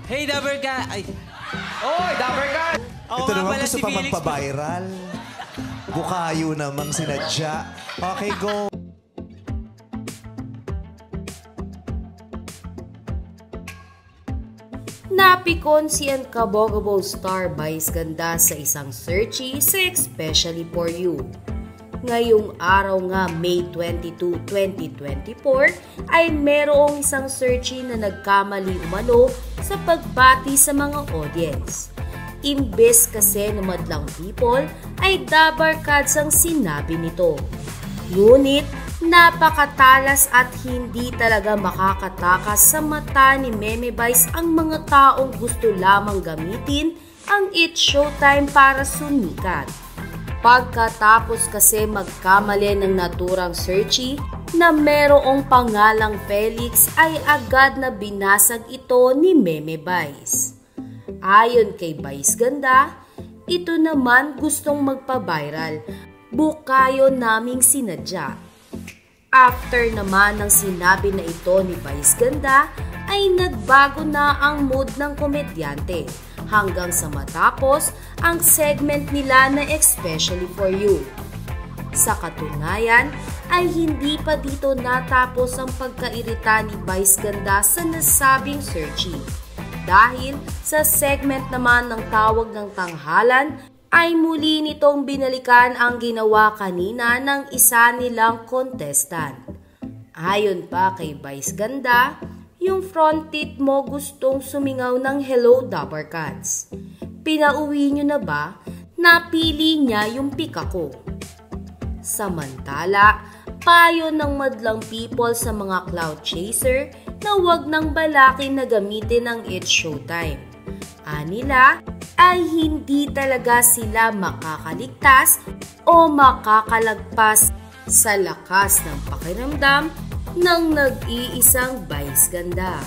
Hey, Dabber ka! Ay, Oy, Dabber ka! ako Ito nga naman pala gusto si pa Felix. magpa-viral. Bukayo namang sinadya. Okay, go. Napikon si Unkabogobo star Vice Ganda sa isang searchy sa Especially For You. Ngayong araw nga May 22, 2024 ay merong isang searchy na nagkamali umano sa pagbati sa mga audience. Imbes kasi na madlang people ay Dabber Cats ang sinabi nito. Ngunit napakatalas at hindi talaga makakatakas sa mata ni Meme Vice ang mga taong gusto lamang gamitin ang It's Showtime para sumikat. Pagkatapos kasi magkamali ng naturang searchy na merong pangalang Felix ay agad na binasag ito ni Meme Vice. Ayon kay Vice Ganda, ito naman gustong magpa-viral. Bukayo naming sinadya. After naman ng sinabi na ito ni Vice Ganda, ay nagbago na ang mood ng komedyante hanggang sa matapos ang segment nila na Especially For You. Sa katunayan, ay hindi pa dito natapos ang pagkairita ni Vice Ganda sa nasabing searchy. Dahil sa segment naman ng Tawag ng Tanghalan, ay muli nitong binalikan ang ginawa kanina ng isa nilang contestant. Ayon pa kay Vice Ganda, yung front tit mo gustong sumingaw ng Hello Dabber Cats. Pinauwi nyo na ba? Napili niya yung pika ko. Samantala, payo ng madlang people sa mga cloud chaser na wag nang balakin na gamitin ang It's Showtime. Anila ay hindi talaga sila makakaligtas o makakalagpas sa lakas ng pakiramdam ng nag-iisang Vice Ganda.